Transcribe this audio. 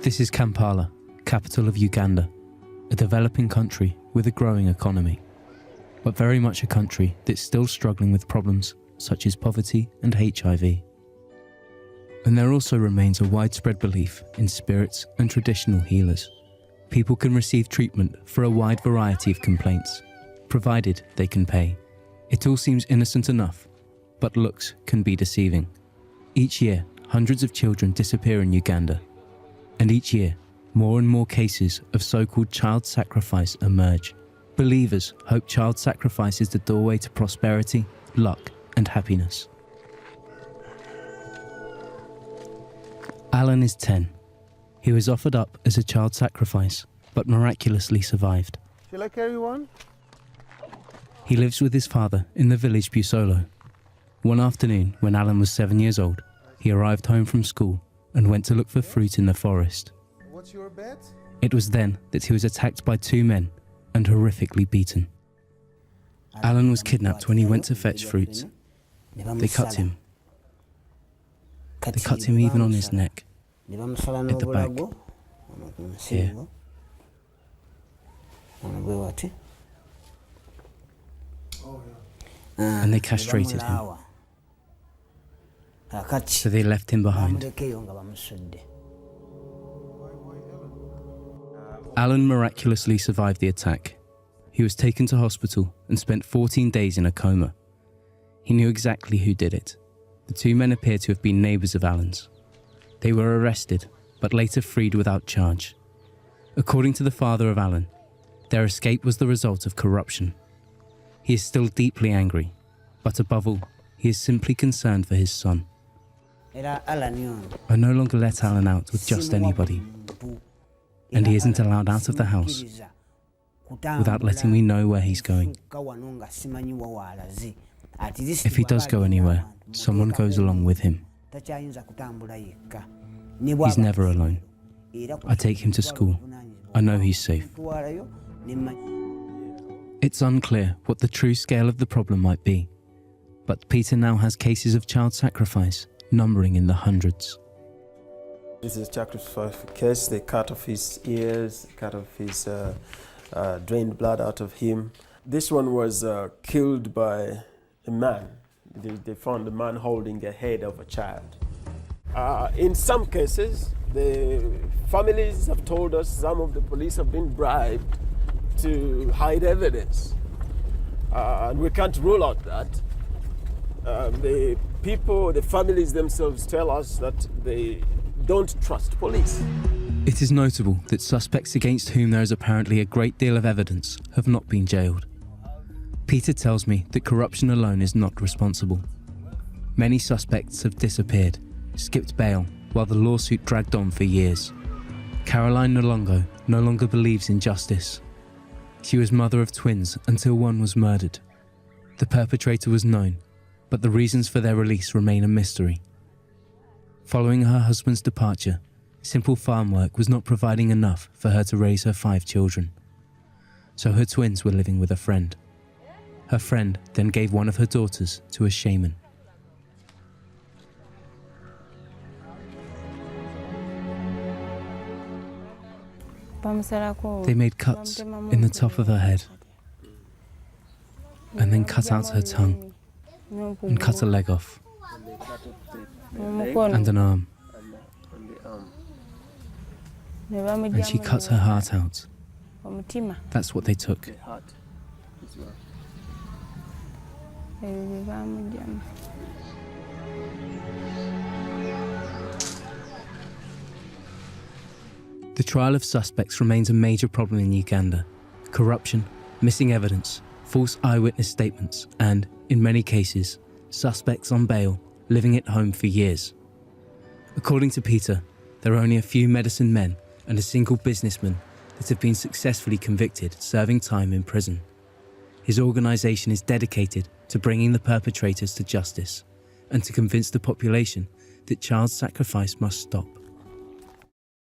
This is Kampala, capital of Uganda, a developing country with a growing economy, but very much a country that's still struggling with problems such as poverty and HIV. And there also remains a widespread belief in spirits and traditional healers. People can receive treatment for a wide variety of complaints, provided they can pay. It all seems innocent enough, but looks can be deceiving. Each year, hundreds of children disappear in Uganda, and each year, more and more cases of so-called child sacrifice emerge. Believers hope child sacrifice is the doorway to prosperity, luck, and happiness. Alan is 10. He was offered up as a child sacrifice, but miraculously survived. Shall I carry one? He lives with his father in the village Busolo. One afternoon, when Alan was 7 years old, he arrived home from school and went to look for fruit in the forest. What's your bet? It was then that he was attacked by two men and horrifically beaten. Alan was kidnapped when he went to fetch fruit. They cut him. They cut him even on his neck, at the back, here. And they castrated him. So they left him behind. Alan miraculously survived the attack. He was taken to hospital and spent 14 days in a coma. He knew exactly who did it. The two men appear to have been neighbours of Alan's. They were arrested, but later freed without charge. According to the father of Alan, their escape was the result of corruption. He is still deeply angry, but above all, he is simply concerned for his son. I no longer let Alan out with just anybody, and he isn't allowed out of the house without letting me know where he's going. If he does go anywhere, someone goes along with him. He's never alone. I take him to school. I know he's safe. It's unclear what the true scale of the problem might be, but Peter now has cases of child sacrifice numbering in the hundreds. This is a sacrifice case. They cut off his ears, cut off his drained blood out of him. This one was killed by a man. They found the man holding the head of a child. In some cases, the families have told us some of the police have been bribed to hide evidence. And we can't rule out that. The people, the families themselves tell us that they don't trust police. It is notable that suspects against whom there is apparently a great deal of evidence have not been jailed. Peter tells me that corruption alone is not responsible. Many suspects have disappeared, skipped bail, while the lawsuit dragged on for years. Caroline Nolongo no longer believes in justice. She was mother of twins until one was murdered. The perpetrator was known, but the reasons for their release remain a mystery. Following her husband's departure, simple farm work was not providing enough for her to raise her 5 children. So her twins were living with a friend. Her friend then gave one of her daughters to a shaman. They made cuts in the top of her head, and then cut out her tongue, and cut a leg off, and an arm. And she cut her heart out. That's what they took. The trial of suspects remains a major problem in Uganda. Corruption, missing evidence, false eyewitness statements, and, in many cases, suspects on bail living at home for years. According to Peter, there are only a few medicine men and a single businessman that have been successfully convicted serving time in prison. His organisation is dedicated to bringing the perpetrators to justice and to convince the population that child sacrifice must stop.